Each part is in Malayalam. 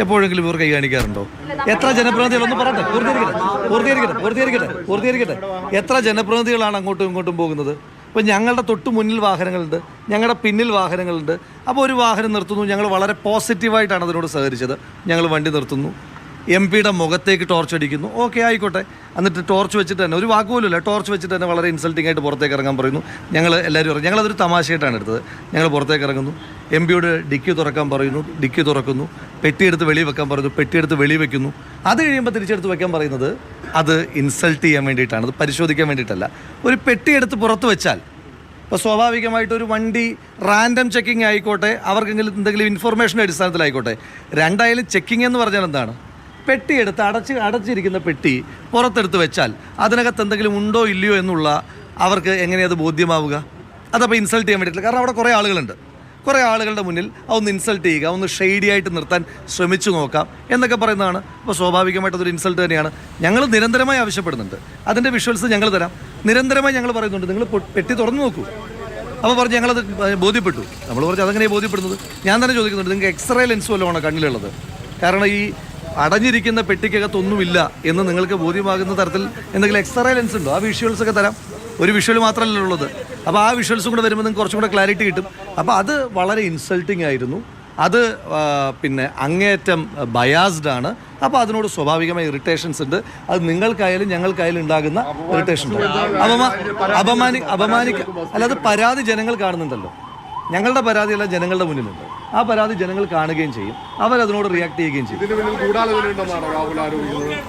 എപ്പോഴെങ്കിലും ഇവർ കൈ കാണിക്കാറുണ്ടോ? എത്ര ജനപ്രതിനിധികളൊന്നും പറയട്ടെ, പൂർത്തീകരിക്കട്ടെ. എത്ര ജനപ്രതിനിധികളാണ് അങ്ങോട്ടും ഇങ്ങോട്ടും പോകുന്നത്? ഇപ്പോൾ ഞങ്ങളുടെ തൊട്ട് മുന്നിൽ വാഹനങ്ങളുണ്ട്, ഞങ്ങളുടെ പിന്നിൽ വാഹനങ്ങളുണ്ട്. അപ്പോൾ ഒരു വാഹനം നിർത്തുന്നു, ഞങ്ങൾ വളരെ പോസിറ്റീവായിട്ടാണ് അതിനോട് സഹകരിച്ചത്. ഞങ്ങൾ വണ്ടി നിർത്തുന്നു, MP-യുടെ മുഖത്തേക്ക് ടോർച്ച് അടിക്കുന്നു, ഓക്കെ ആയിക്കോട്ടെ. എന്നിട്ട് ടോർച്ച് വെച്ചിട്ട് തന്നെ, ഒരു വാക്കുപോലുമില്ല, ടോർച്ച് വെച്ചിട്ട് തന്നെ വളരെ ഇൻസൾട്ടിംഗ് ആയിട്ട് പുറത്തേക്ക് ഇറങ്ങാൻ പറയുന്നു. ഞങ്ങൾ എല്ലാവരും പറയും, ഞങ്ങളതൊരു തമാശയായിട്ടാണ് എടുത്തത്. ഞങ്ങൾ പുറത്തേക്ക് ഇറങ്ങുന്നു, MP-യോട് ഡിക്കി തുറക്കാൻ പറയുന്നു, ഡിക്കി തുറക്കുന്നു, പെട്ടിയെടുത്ത് വെളിയിൽ വെക്കാൻ പറയുന്നു, പെട്ടിയെടുത്ത് വെളിയിൽ വെക്കുന്നു. അത് കഴിയുമ്പോൾ തിരിച്ചെടുത്ത് വെക്കാൻ പറയുന്നത് അത് ഇൻസൾട്ട് ചെയ്യാൻ വേണ്ടിയിട്ടാണ്, അത് പരിശോധിക്കാൻ വേണ്ടിയിട്ടല്ല. ഒരു പെട്ടിയെടുത്ത് പുറത്ത് വെച്ചാൽ ഇപ്പോൾ സ്വാഭാവികമായിട്ടൊരു വണ്ടി റാൻഡം ചെക്കിങ് ആയിക്കോട്ടെ, അവർക്കെങ്കിലും എന്തെങ്കിലും ഇൻഫർമേഷൻ്റെ അടിസ്ഥാനത്തിലായിക്കോട്ടെ. രണ്ടായാലും ചെക്കിങ് എന്ന് പറഞ്ഞാൽ എന്താണ്? പെട്ടിയെടുത്ത് അടച്ചിരിക്കുന്ന പെട്ടി പുറത്തെടുത്ത് വെച്ചാൽ അതിനകത്ത് എന്തെങ്കിലും ഉണ്ടോ ഇല്ലയോ എന്നുള്ള അവർക്ക് എങ്ങനെയത് ബോധ്യമാവുക? അതപ്പോൾ ഇൻസൾട്ട് ചെയ്യാൻ വേണ്ടിയിട്ടില്ല. കാരണം അവിടെ കുറേ ആളുകളുണ്ട്, കുറേ ആളുകളുടെ മുന്നിൽ അതൊന്ന് ഇൻസൾട്ട് ചെയ്യുക, ഒന്ന് ഷെയ്ഡി ആയിട്ട് നിർത്താൻ ശ്രമിച്ചു നോക്കാം എന്നൊക്കെ പറയുന്നതാണ്. അപ്പോൾ സ്വാഭാവികമായിട്ട് അതൊരു ഇൻസൾട്ട് തന്നെയാണ്. ഞങ്ങൾ നിരന്തരമായി ആവശ്യപ്പെടുന്നുണ്ട്, അതിൻ്റെ വിഷ്വൽസ് ഞങ്ങൾ തരാം. നിരന്തരമായി ഞങ്ങൾ പറയുന്നുണ്ട്, നിങ്ങൾ പെട്ടി തുറന്നു നോക്കൂ. അപ്പോൾ പറഞ്ഞ് ഞങ്ങളത് ബോധ്യപ്പെട്ടു. നമ്മൾ പറഞ്ഞ് അതെങ്ങനെയാണ് ബോധ്യപ്പെടുന്നത്? ഞാൻ തന്നെ ചോദിക്കുന്നുണ്ട്, നിങ്ങൾക്ക് എക്സ്റേ ലെൻസ് വല്ലതുമാണ് കണ്ണിലുള്ളത്? കാരണം ഈ അടഞ്ഞിരിക്കുന്ന പെട്ടിക്കകത്തൊന്നുമില്ല എന്ന് നിങ്ങൾക്ക് ബോധ്യമാകുന്ന തരത്തിൽ എന്തെങ്കിലും എക്സ്റേ ലെൻസ് ഉണ്ടോ? ആ വിഷ്വൽസൊക്കെ തരാം. ഒരു വിഷ്വൽ മാത്രമല്ല ഉള്ളത്. അപ്പോൾ ആ വിഷ്വൽസും കൂടെ വരുമ്പോൾ നിങ്ങൾക്ക് കുറച്ചും കൂടെ ക്ലാരിറ്റി കിട്ടും. അപ്പോൾ അത് വളരെ ഇൻസൾട്ടിങ് ആയിരുന്നു. അത് പിന്നെ അങ്ങേയറ്റം ബയാസ്ഡ് ആണ്. അപ്പോൾ അതിനോട് സ്വാഭാവികമായ ഇറിറ്റേഷൻസ് ഉണ്ട്. അത് നിങ്ങൾക്കായാലും ഞങ്ങൾക്കായാലും ഉണ്ടാകുന്ന ഇറിറ്റേഷൻ അല്ലാതെ പരാതി ജനങ്ങൾ കാണുന്നുണ്ടല്ലോ. ഞങ്ങളുടെ പരാതിയെല്ലാം ജനങ്ങളുടെ മുന്നിലുണ്ട്. ആ പരാതി ജനങ്ങൾ കാണുകയും ചെയ്യും, അവരതിനോട് റിയാക്ട് ചെയ്യുകയും ചെയ്യും.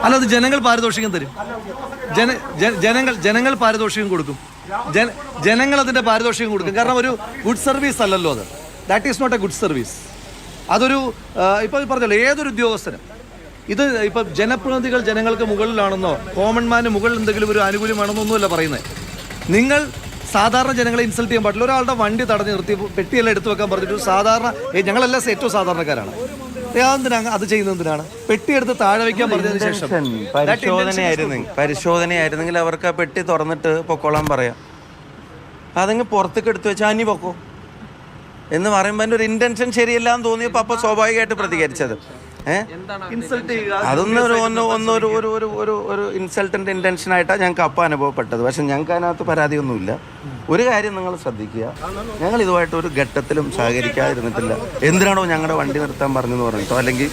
അല്ലാതെ ജനങ്ങൾ പാരിതോഷികം തരും, ജനങ്ങൾ പാരിതോഷികം കൊടുക്കും, ജനങ്ങൾ അതിൻ്റെ പാരിതോഷികം കൊടുക്കും. കാരണം ഒരു ഗുഡ് സർവീസ് അല്ലല്ലോ അത്. That is not a good service. അതൊരു ഇപ്പോൾ പറഞ്ഞല്ലോ, ഏതൊരു ഉദ്യോഗസ്ഥനും ഇത് ഇപ്പം ജനപ്രതിനിധികൾ ജനങ്ങൾക്ക് മുകളിലാണെന്നോ കോമൺമാന് മുകളിൽ എന്തെങ്കിലും ഒരു ആനുകൂല്യമാണെന്നോ ഒന്നുമല്ല പറയുന്നത്. നിങ്ങൾ സാധാരണ ജനങ്ങളെ ഇൻസൾട്ട് ചെയ്യാൻ പാടില്ല. ഒരാളുടെ വണ്ടി തടഞ്ഞു നിർത്തി പെട്ടിയെല്ലാം എടുത്തു വെക്കാൻ പറഞ്ഞിട്ട് സാധാരണ ഞങ്ങളെല്ലാം ഏറ്റവും സാധാരണക്കാരാണ്. അത് ചെയ്യുന്നതിനാണ് പെട്ടിയെടുത്ത് താഴെ വയ്ക്കാൻ പറഞ്ഞതിന് ശേഷം പരിശോധനയായിരുന്നെങ്കിൽ അവർക്ക് ആ പെട്ടി തുറന്നിട്ട് പൊക്കോളാൻ പറയാം. അതെങ്കിൽ പുറത്തേക്ക് എടുത്തു വെച്ചാൽ അനി പൊക്കോ എന്ന് പറയുമ്പോൾ എൻ്റെ ഒരു ഇൻറ്റൻഷൻ ശരിയല്ല എന്ന് തോന്നിയപ്പോൾ അപ്പോൾ സ്വാഭാവികമായിട്ട് പ്രതികരിച്ചത്. അതൊന്നും ഒരു ഇൻസൾട്ടൻ്റ് ഇൻറ്റൻഷനായിട്ടാണ് ഞങ്ങൾക്ക് അപ്പം അനുഭവപ്പെട്ടത്. പക്ഷെ ഞങ്ങൾക്ക് അതിനകത്ത് പരാതിയൊന്നുമില്ല. ഒരു കാര്യം നിങ്ങൾ ശ്രദ്ധിക്കുക, ഞങ്ങൾ ഇതുമായിട്ട് ഒരു ഘട്ടത്തിലും സഹകരിക്കാതിരുന്നിട്ടില്ല. എന്തിനാണോ ഞങ്ങളുടെ വണ്ടി നിർത്താൻ പറഞ്ഞെന്ന് പറഞ്ഞിട്ടോ അല്ലെങ്കിൽ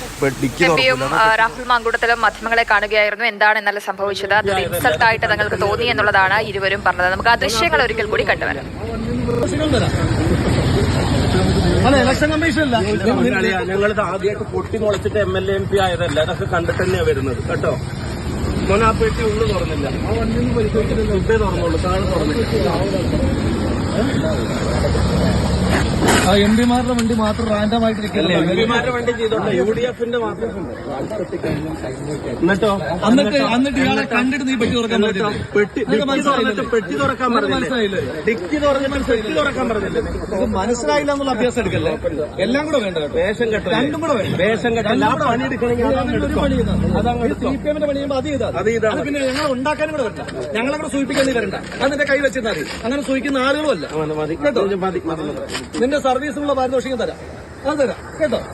രാഹുൽ മാങ്കൂട്ടത്തിലും മാധ്യമങ്ങളെ കാണുകയായിരുന്നു. എന്താണ് ഇന്നലെ സംഭവിച്ചത്? അതൊരു ഇൻസൾട്ടായിട്ട് നിങ്ങൾക്ക് തോന്നി എന്നുള്ളതാണ് ഇരുവരും പറഞ്ഞത്. നമുക്ക് ആ ദൃശ്യങ്ങൾ ഒരിക്കൽ കൂടി കണ്ടുവരാം. ഇലക്ഷൻ കമ്മീഷനല്ല, ഞങ്ങളിത് ആദ്യമായിട്ട് പൊട്ടി മുളച്ചിട്ട് MLA MP ആയതല്ല. അതൊക്കെ കണ്ടിട്ട് തന്നെയാണ് വരുന്നത് കേട്ടോ. മോനെ ആ പെട്ടി ഉള്ളു തുറന്നില്ല, ആ വണ്ടിയൊന്നും പരിശോധിച്ചിട്ടില്ല, ഉപ്പേ തുറന്നുള്ളൂ, താഴെ തുറന്നില്ല. ആ MP-മാരുടെ വണ്ടി മാത്രം റാൻഡമായിട്ട് MP-മാരുടെ വണ്ടി ചെയ്തോട്ടെ, UDF-ന്റെ മാത്രം. എന്നിട്ട് ഇയാളെ കണ്ടിട്ട് നീ പെട്ടി തുറക്കാൻ പറ്റില്ല. പെട്ടി തുറക്കാൻ പറഞ്ഞില്ലേ? ഡിക്കി തുറന്നിട്ട് പെട്ടി തുറക്കാൻ പറഞ്ഞില്ലേ? മനസ്സിലായില്ല എന്നുള്ള അഭ്യാസം എടുക്കല്ലേ? എല്ലാം കൂടെ വേണ്ട, വേഷം കെട്ട രണ്ടും കൂടെ വേണം. വേഷം കെട്ട പണി എടുക്കണമെങ്കിൽ CPM-ന്റെ പണി ചെയ്യുമ്പോൾ അത് ചെയ്താൽ പിന്നെ ഞങ്ങൾ ഉണ്ടാക്കാനും കൂടെ വരണ്ട, ഞങ്ങളെ സൂചിപ്പിക്കാൻ വരണ്ട. അതിന്റെ കൈ വെച്ചിരുന്നാൽ മതി. അങ്ങനെ സൂചിക്കുന്ന ആളുകളും അല്ല കേട്ടോ. നിന്റെ സർവീസിനുള്ള പാരിതോഷികം തരാം, അത് തരാം കേട്ടോ.